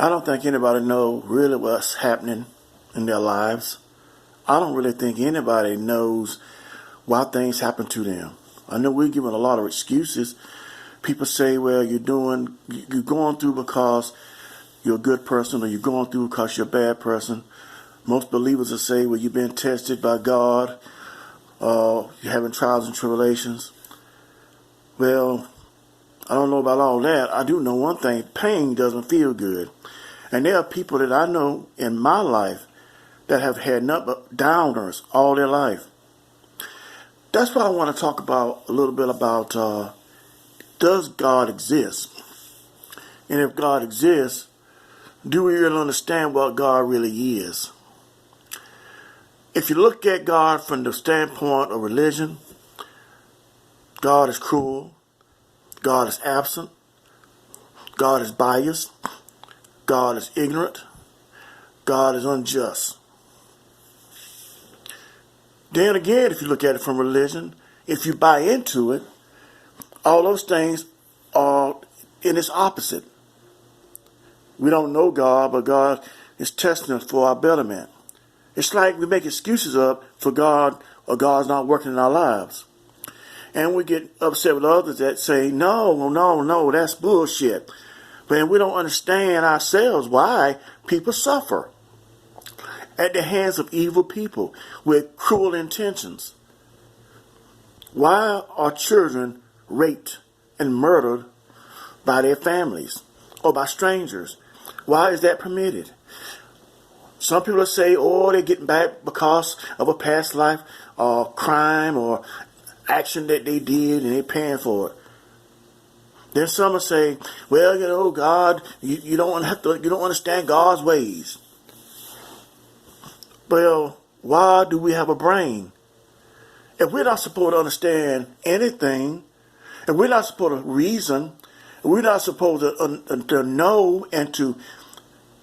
I don't think anybody knows really what's happening in their lives. I don't really think anybody knows why things happen to them. I know we're given a lot of excuses. People say, well, you're going through because you're a good person, or you're going through because you're a bad person. Most believers will say, well, you've been tested by God, you're having trials and tribulations. Well, I don't know about all that. I do know one thing: pain doesn't feel good. And there are people that I know in my life that have had nothing but downers all their life. That's why I want to talk about a little bit about does God exist? And if God exists, do we really understand what God really is? If you look at God from the standpoint of religion, God is cruel, God is absent, God is biased, God is ignorant, God is unjust. Then again, if you look at it from religion, if you buy into it, all those things are in its opposite. We don't know God, but God is testing us for our betterment. It's like we make excuses up for God, or God's not working in our lives. And we get upset with others that say, no, that's bullshit. But we don't understand ourselves why people suffer at the hands of evil people with cruel intentions. Why are children raped and murdered by their families or by strangers? Why is that permitted? Some people say, oh, they're getting back because of a past life or crime or action that they did and they're paying for it. Then some will say, well, God, you don't understand God's ways. Well, why do we have a brain? If we're not supposed to understand anything, if we're not supposed to reason, if we're not supposed to know and to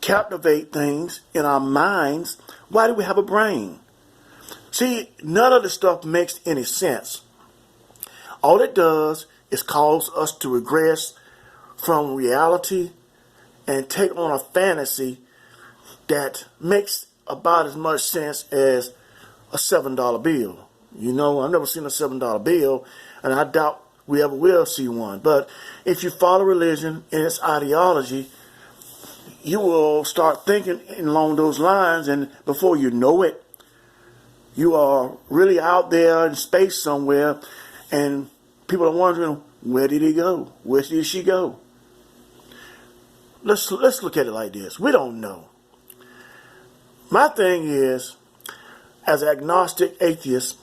captivate things in our minds, why do we have a brain? See, none of this stuff makes any sense. All it does is cause us to regress from reality and take on a fantasy that makes about as much sense as a $7 bill. I've never seen a $7 bill, and I doubt we ever will see one. But if you follow religion and its ideology, you will start thinking along those lines, and before you know it, you are really out there in space somewhere, and people are wondering, where did he go? Where did she go? Let's look at it like this. We don't know. My thing is, as an agnostic atheist,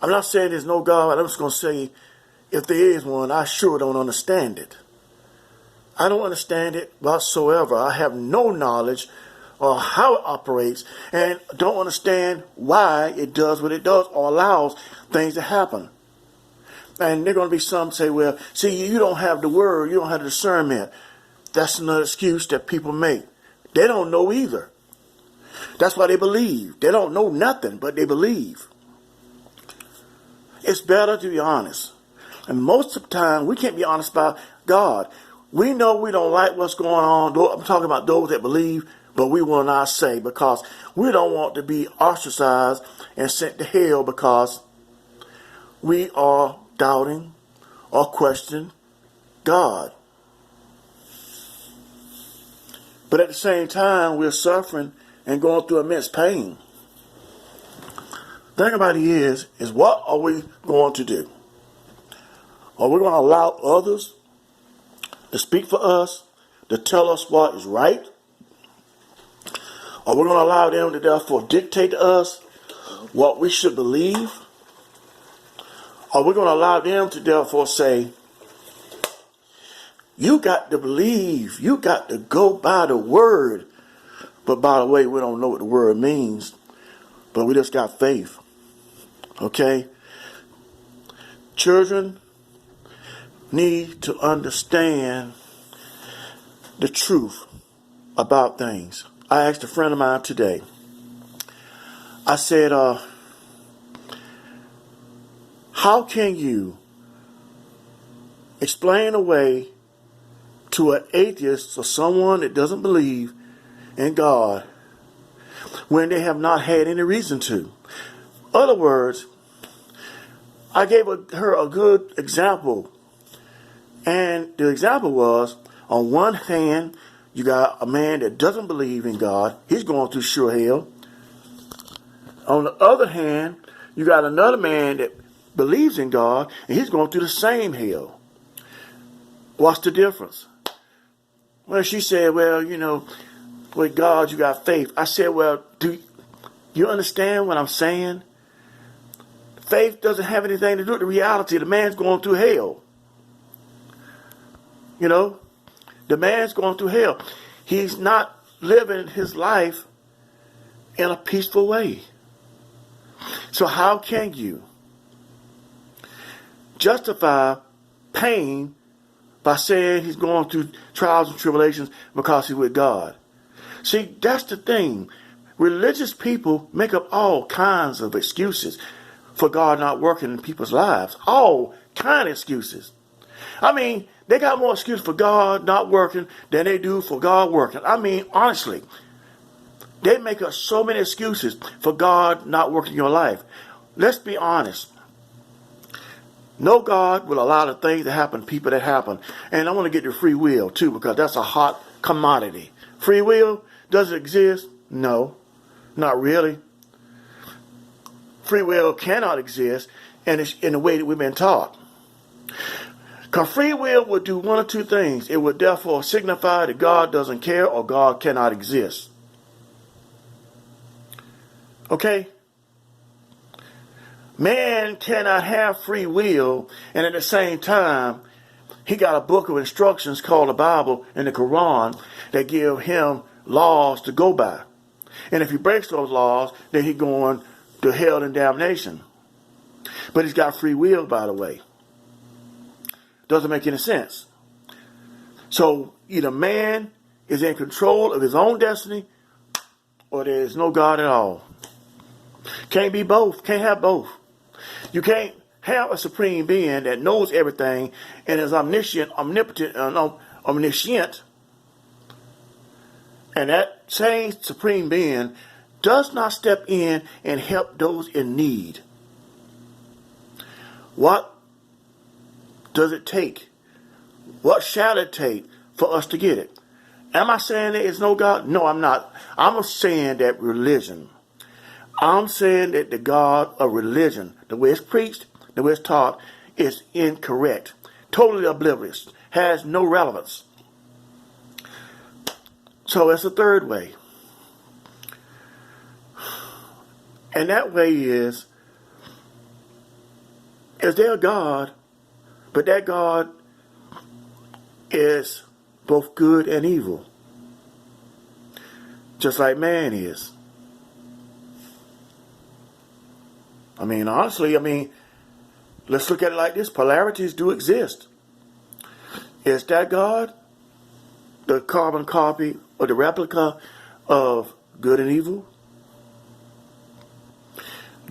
I'm not saying there's no God. I'm just going to say, if there is one, I sure don't understand it. I don't understand it whatsoever. I have no knowledge of how it operates and don't understand why it does what it does or allows things to happen. And there are going to be some say, well, see, you don't have the word, you don't have the discernment. That's another excuse that people make. They don't know either. That's why they believe. They don't know nothing, but they believe. It's better to be honest. And most of the time, we can't be honest about God. We know we don't like what's going on. I'm talking about those that believe, but we will not say, because we don't want to be ostracized and sent to hell because we are doubting or questioning God. But at the same time, we're suffering and going through immense pain. The thing about it is what are we going to do? Are we going to allow others to speak for us, to tell us what is right? Are we going to allow them to therefore dictate to us what we should believe? Are we going to allow them to therefore say, you got to believe, you got to go by the word? But by the way, we don't know what the word means, but we just got faith. Okay? Children need to understand the truth about things. I asked a friend of mine today, I said, how can you explain away to an atheist or someone that doesn't believe in God when they have not had any reason to. In other words, I gave her a good example. And the example was, on one hand, you got a man that doesn't believe in God. He's going through sure hell. On the other hand, you got another man that believes in God, and he's going through the same hell. What's the difference? Well, she said, well, with God, you got faith. I said, well, do you understand what I'm saying? Faith doesn't have anything to do with the reality. The man's going through hell. The man's going through hell. He's not living his life in a peaceful way. So how can you justify pain by saying he's going through trials and tribulations because he's with God? See, that's the thing. Religious people make up all kinds of excuses for God not working in people's lives. All kind of excuses. I mean, they got more excuse for God not working than they do for God working. I mean, honestly, they make up so many excuses for God not working in your life. Let's be honest. No God will allow the things to happen, people that happen. And I want to get to free will too, because that's a hot commodity. Free will, does it exist? No, not really. Free will cannot exist in the way that we've been taught. Because free will would do one of two things. It would therefore signify that God doesn't care or God cannot exist. Okay? Man cannot have free will, and at the same time, he got a book of instructions called the Bible and the Quran that give him laws to go by. And if he breaks those laws, then he's going to hell and damnation. But he's got free will, by the way. Doesn't make any sense. So either man is in control of his own destiny, or there is no God at all. Can't be both. Can't have both. You can't have a supreme being that knows everything and is omniscient, omnipotent, and omniscient, and that same supreme being does not step in and help those in need. What does it take? What shall it take for us to get it? Am I saying there is no God? No, I'm not. I'm saying that religion. I'm saying that the God of religion, the way it's preached, the way it's taught, is incorrect. Totally oblivious. Has no relevance. So that's the third way. And that way is there a God, but that God is both good and evil. Just like man is. I mean, honestly, let's look at it like this. Polarities do exist. Is that God the carbon copy or the replica of good and evil?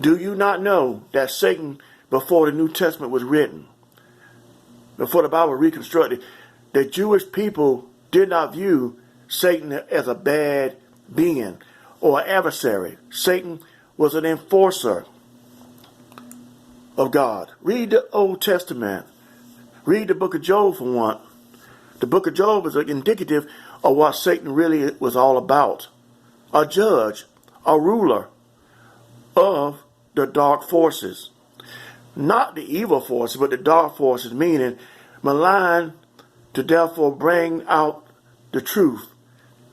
Do you not know that Satan, before the New Testament was written, before the Bible was reconstructed, the Jewish people did not view Satan as a bad being or an adversary. Satan was an enforcer of God. Read the Old Testament. Read the book of Job for one. The book of Job is indicative of what Satan really was all about. A judge, a ruler of the dark forces. Not the evil forces, but the dark forces, meaning malign to therefore bring out the truth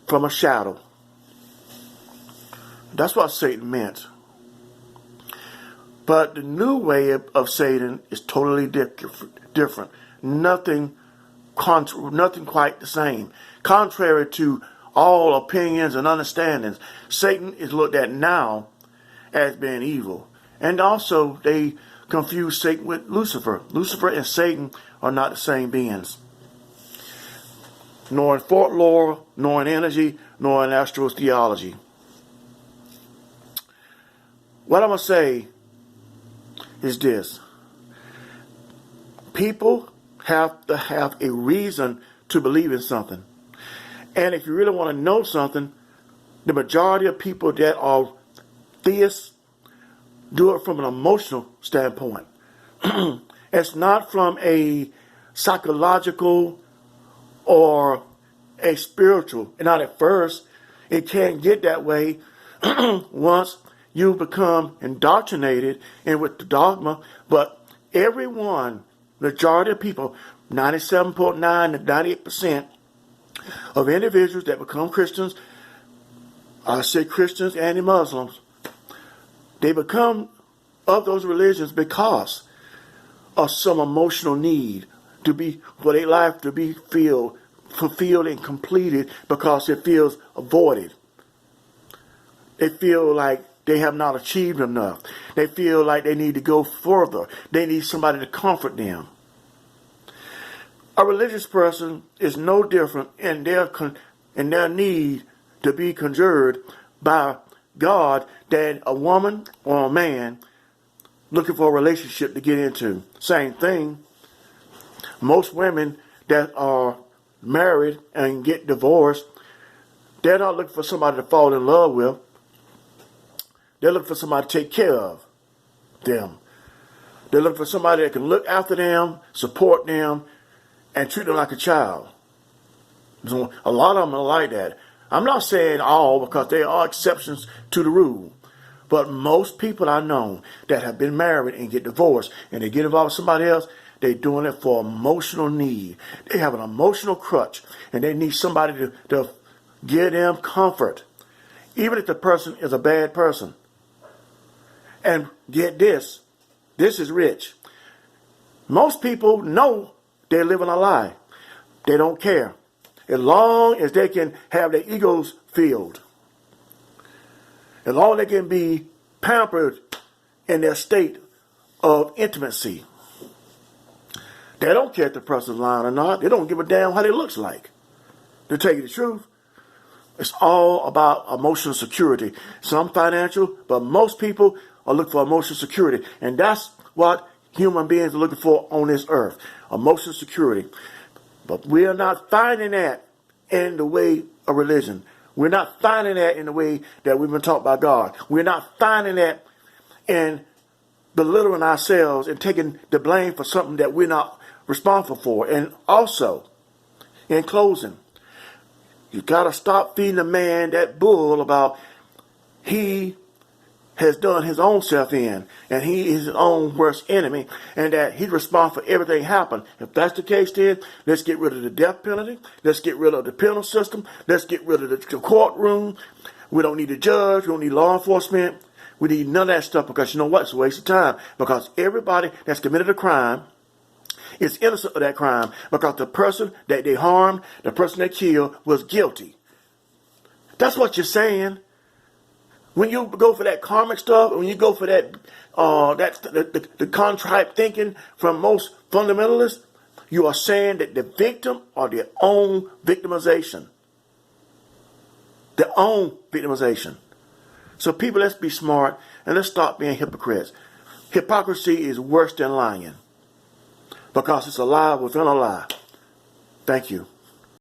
from a shadow. That's what Satan meant. But the new way of Satan is totally different. Nothing quite the same. Contrary to all opinions and understandings, Satan is looked at now as being evil. And also, they confuse Satan with Lucifer. Lucifer and Satan are not the same beings. Nor in folklore, nor in energy, nor in astrotheology. What I'm going to say is this. People have to have a reason to believe in something. And if you really want to know something, the majority of people that are theists do it from an emotional standpoint. It's not from a psychological or a spiritual. And not at first. It can't get that way once you become indoctrinated and with the dogma. But everyone, majority of people, 97.9 to 98% of individuals that become Christians, I say Christians and Muslims, they become of those religions because of some emotional need to be, for their life to be fulfilled and completed, because it feels avoided. They feel like they have not achieved enough. They feel like they need to go further. They need somebody to comfort them. A religious person is no different in their need to be conjured by God than a woman or a man looking for a relationship to get into. Same thing. Most women that are married and get divorced, they're not looking for somebody to fall in love with. They're looking for somebody to take care of them. They're looking for somebody that can look after them, support them, and treat them like a child. So a lot of them are like that. I'm not saying all, because there are exceptions to the rule. But most people I know that have been married and get divorced and they get involved with somebody else, they're doing it for emotional need. They have an emotional crutch and they need somebody to give them comfort. Even if the person is a bad person. And get this is rich. Most people know they're living a lie. They don't care. As long as they can have their egos filled. As long as they can be pampered in their state of intimacy. They don't care if the person's lying or not. They don't give a damn how they looks like. To tell you the truth, it's all about emotional security. Some financial, but most people are looking for emotional security. And that's what human beings are looking for on this earth. Emotional security. But we are not finding that in the way of religion. We're not finding that in the way that we've been taught by God. We're not finding that in belittling ourselves and taking the blame for something that we're not responsible for. And also, in closing, you got to stop feeding the man that bull about he has done his own self in and he is his own worst enemy and that he's responsible for everything happen. If that's the case, then let's get rid of the death penalty. Let's get rid of the penal system. Let's get rid of the courtroom. We don't need a judge. We don't need law enforcement. We need none of that stuff, because you know what? It's a waste of time, because everybody that's committed a crime is innocent of that crime, because the person that they harmed, the person they killed, was guilty. That's what you're saying. When you go for that karmic stuff, when you go for that, the contrite thinking from most fundamentalists, you are saying that the victim are their own victimization. Their own victimization. So people, let's be smart and let's stop being hypocrites. Hypocrisy is worse than lying, because it's a lie within a lie. Thank you.